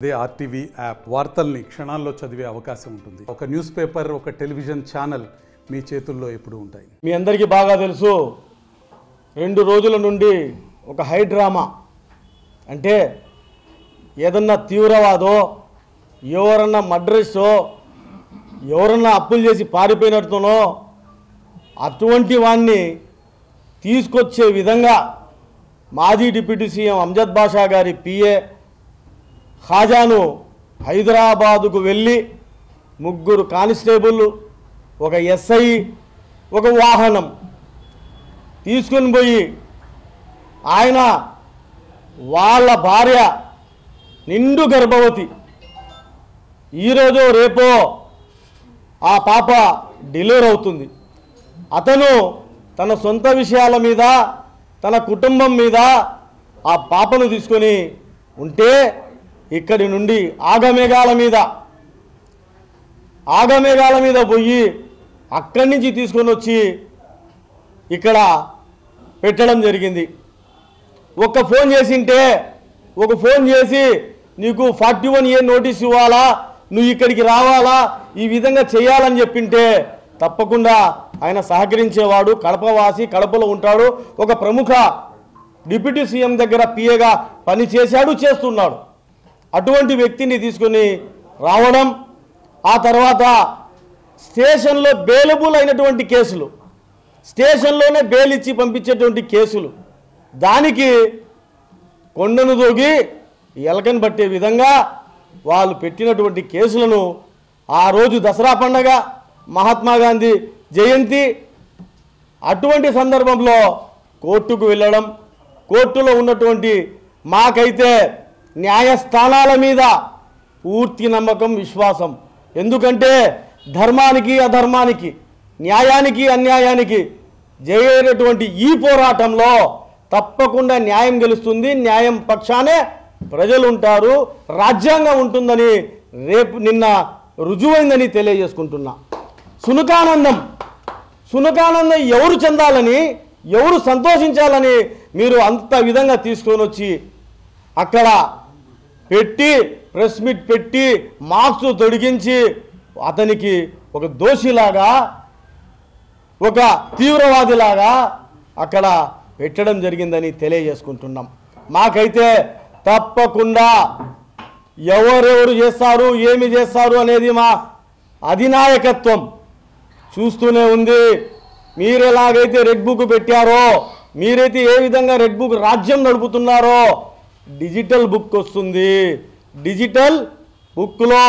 అదే RTV app వార్తల్ని క్షణాల్లో చదివే అవకాశం ఉంటుంది. ఒక న్యూస్ పేపర్, ఒక టెలివిజన్ ఛానల్ మీ చేతుల్లో ఎప్పుడూ ఉంటాయి. మీ అందరికీ బాగా తెలుసు, 2 రోజుల నుండి ఒక హై డ్రామా అంటే ఏదన్నా తీవ్రవాదో, ఎవరన్నా మర్డరర్సో, ఎవరన్నా అప్పులు చేసి పారిపోయినట్టునో అటువంటి వాన్ని తీసుకొచ్చే విధంగా మాజీ డిప్యూటీ సీఎం అంజద్ బాషా గారి పిఏ ఖాజాను హైదరాబాదుకు వెళ్ళి 3 కానిస్టేబుల్, ఒక ఎస్ఐ, ఒక వాహనం తీసుకొని పోయి ఆయన వాళ్ళ భార్య నిండు గర్భవతి, ఈరోజు రేపో ఆ పాప డెలివరీ అవుతుంది. అతను తన సొంత విషయాల మీద, తన కుటుంబం మీద ఆ పాపను తీసుకొని ఉంటే ఇక్కడి నుండి ఆగమేఘాల మీద పోయి అక్కడి నుంచి తీసుకొని వచ్చి ఇక్కడ పెట్టడం జరిగింది. ఒక ఫోన్ చేసి నీకు 41A నోటీస్ ఇవ్వాలా, నువ్వు ఇక్కడికి రావాలా, ఈ విధంగా చేయాలని చెప్పింటే తప్పకుండా ఆయన సహకరించేవాడు. కడపవాసి, కడపలో ఉంటాడు, ఒక ప్రముఖ డిప్యూటీ సీఎం దగ్గర పిఏగా పనిచేశాడు, చేస్తున్నాడు. అటువంటి వ్యక్తిని తీసుకొని రావడం, ఆ తర్వాత స్టేషన్లో బెయిలబుల్ అయినటువంటి కేసులు, స్టేషన్లోనే బెయిల్ ఇచ్చి పంపించేటువంటి కేసులు, దానికి కొండను దూగి ఎలకను పట్టే విధంగా వాళ్ళు పెట్టినటువంటి కేసులను ఆ రోజు దసరా పండగ, మహాత్మా గాంధీ జయంతి, అటువంటి సందర్భంలో కోర్టుకు వెళ్ళడం, కోర్టులో ఉన్నటువంటి మాకైతే న్యాయస్థానాల మీద పూర్తి నమ్మకం, విశ్వాసం. ఎందుకంటే ధర్మానికి అధర్మానికి, న్యాయానికి అన్యాయానికి జరిగేటటువంటి ఈ పోరాటంలో తప్పకుండా న్యాయం గెలుస్తుంది, న్యాయం పక్షానే ప్రజలు ఉంటారు, రాజ్యాంగం ఉంటుందని నిన్న రుజువైందని తెలియజేసుకుంటున్నా. సునకానందం ఎవరు చెందాలని, ఎవరు సంతోషించాలని మీరు అంత విధంగా తీసుకొని వచ్చి అక్కడ పెట్టి, ప్రెస్ మీట్ పెట్టి, మార్క్స్ తొడిగించి అతనికి ఒక దోషిలాగా, ఒక తీవ్రవాదిలాగా అక్కడ పెట్టడం జరిగిందని తెలియజేసుకుంటున్నాం. మాకైతే తప్పకుండా ఎవరెవరు చేస్తారు, ఏమి చేస్తారు అనేది మా అధినాయకత్వం చూస్తూనే ఉంది. మీరు ఎలాగైతే రెడ్ బుక్ పెట్టారో, మీరైతే ఏ విధంగా రెడ్ బుక్ రాజ్యం నడుపుతున్నారో, డిజిటల్ బుక్ వస్తుంది. డిజిటల్ బుక్లో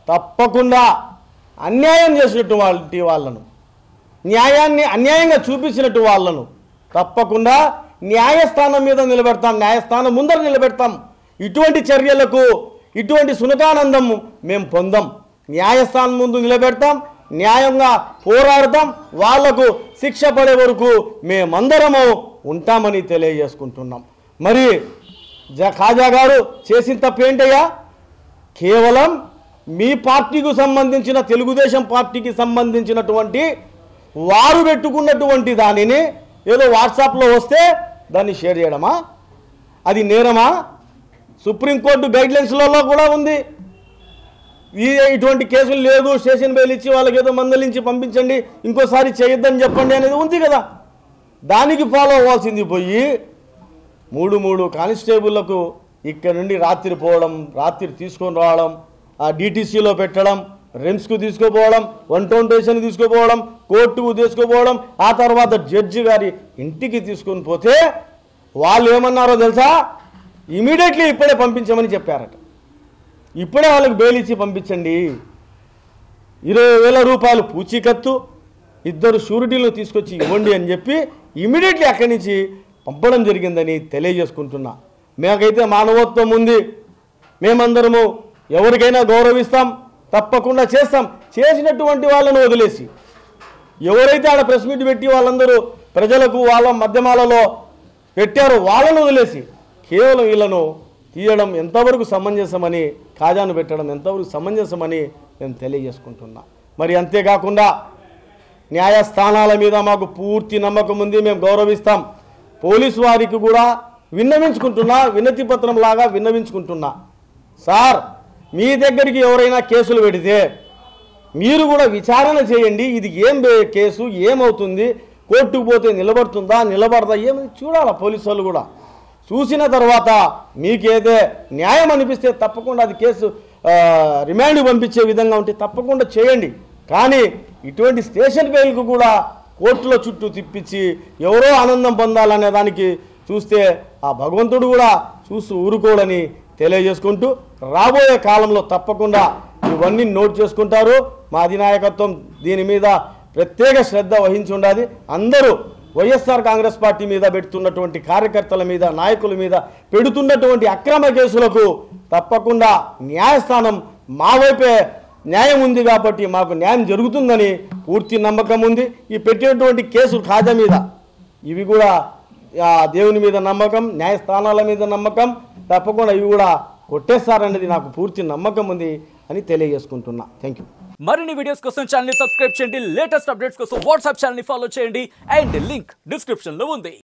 తప్పకుండా అన్యాయం చేసినటువంటి వాళ్ళను, న్యాయాన్ని అన్యాయంగా చూపించినట్టు వాళ్ళను తప్పకుండా న్యాయస్థానం మీద నిలబెడతాం, న్యాయస్థానం ముందర నిలబెడతాం. ఇటువంటి చర్యలకు, ఇటువంటి సునకానందం మేము పొందాం. న్యాయస్థానం ముందు నిలబెడతాం, న్యాయంగా పోరాడతాం, వాళ్లకు శిక్ష పడే వరకు మేమందరము ఉంటామని తెలియజేసుకుంటున్నాం. మరి ఖాజా గారు చేసిన తప్పేంటయ్యా? కేవలం మీ పార్టీకి సంబంధించిన, తెలుగుదేశం పార్టీకి సంబంధించినటువంటి వారు పెట్టుకున్నటువంటి దానిని ఏదో వాట్సాప్లో వస్తే దాన్ని షేర్ చేయడమా? అది నేరమా? సుప్రీంకోర్టు గైడ్లైన్స్లలో కూడా ఉంది, ఇటువంటి కేసులు లేదు, స్టేషన్ బెయిల్ ఇచ్చి వాళ్ళకి ఏదో మందలించి పంపించండి, ఇంకోసారి చేయొద్దని చెప్పండి అనేది ఉంది కదా. దానికి ఫాలో అవ్వాల్సింది పోయి 3 కానిస్టేబుళ్లకు ఇక్కడ నుండి రాత్రి పోవడం, రాత్రి తీసుకొని రావడం, ఆ డిటీసీలో పెట్టడం, రిమ్స్కు తీసుకుపోవడం, 1 స్టేషన్కి తీసుకుపోవడం, కోర్టుకు తీసుకుపోవడం, ఆ తర్వాత జడ్జి గారి ఇంటికి తీసుకొని పోతే వాళ్ళు ఏమన్నారో తెలుసా? ఇమీడియట్లీ ఇప్పుడే పంపించమని చెప్పారట. ఇప్పుడే వాళ్ళకి బెయిల్ ఇచ్చి పంపించండి, 20,000 రూపాయలు పూచీకత్తు, 2 షూరిటీలను తీసుకొచ్చి ఇవ్వండి అని చెప్పి ఇమీడియట్లీ అక్కడి నుంచి పంపడం జరిగిందని తెలియజేసుకుంటున్నా. మాకైతే మానవత్వం ఉంది, మేమందరము ఎవరికైనా గౌరవిస్తాం, తప్పకుండా చేస్తాం. చేసినటువంటి వాళ్ళను వదిలేసి ఎవరైతే ఆడ ప్రెస్ మీట్ పెట్టి వాళ్ళందరూ ప్రజలకు వాళ్ళ మాధ్యమాలలో పెట్టారో వాళ్ళను వదిలేసి కేవలం వీళ్ళను తీయడం ఎంతవరకు సమంజసమని, ఖాజాను పెట్టడం ఎంతవరకు సమంజసమని నేను తెలియజేసుకుంటున్నా. మరి అంతేకాకుండా న్యాయస్థానాల మీద మాకు పూర్తి నమ్మకం ఉంది, మేము గౌరవిస్తాం. పోలీసు వారికి కూడా విన్నవించుకుంటున్నా, వినతి పత్రం లాగా విన్నవించుకుంటున్నా. సార్ మీ దగ్గరికి ఎవరైనా కేసులు పెడితే మీరు కూడా విచారణ చేయండి. ఇది ఏం కేసు, ఏమవుతుంది, కోర్టుకు పోతే నిలబడుతుందా, నిలబడదా, ఏమని చూడాలి. పోలీసు వాళ్ళు కూడా చూసిన తర్వాత మీకేదే న్యాయం అనిపిస్తే తప్పకుండా అది కేసు రిమాండ్ పంపించే విధంగా ఉంటే తప్పకుండా చేయండి. కానీ ఇటువంటి స్టేషన్ బెయిల్కు కూడా కోర్టులో చుట్టూ తిప్పించి ఎవరో ఆనందం పొందాలనే దానికి చూస్తే ఆ భగవంతుడు కూడా చూస్తూ ఊరుకోడని తెలియజేసుకుంటూ రాబోయే కాలంలో తప్పకుండా ఇవన్నీ నోట్ చేసుకుంటారు. మా అధినాయకత్వం దీని మీద ప్రత్యేక శ్రద్ధ వహించి ఉండాలి. అందరూ వైఎస్ఆర్ కాంగ్రెస్ పార్టీ మీద పెడుతున్నటువంటి కార్యకర్తల మీద, నాయకుల మీద పెడుతున్నటువంటి అక్రమ కేసులకు తప్పకుండా న్యాయస్థానం మా వైపే న్యాయం ఉంది కాబట్టి మాకు న్యాయం జరుగుతుందని పూర్తి నమ్మకం ఉంది. ఈ పెట్టినటువంటి కేసులు ఖాజా మీద ఇవి కూడా దేవుని మీద నమ్మకం, న్యాయస్థానాల మీద నమ్మకం, తప్పకుండా ఇవి కూడా కొట్టేస్తారనేది నాకు పూర్తి నమ్మకం ఉంది అని తెలియజేసుకుంటున్నా. Thank you. మరిన్ని వీడియోస్ కోసం ఛానల్ ని సబ్స్క్రైబ్ చేయండి. లేటెస్ట్ అప్డేట్స్ కోసం వాట్సాప్ ఛానల్ ని ఫాలో చేయండి. అండ్ లింక్ డిస్క్రిప్షన్ లో ఉంది.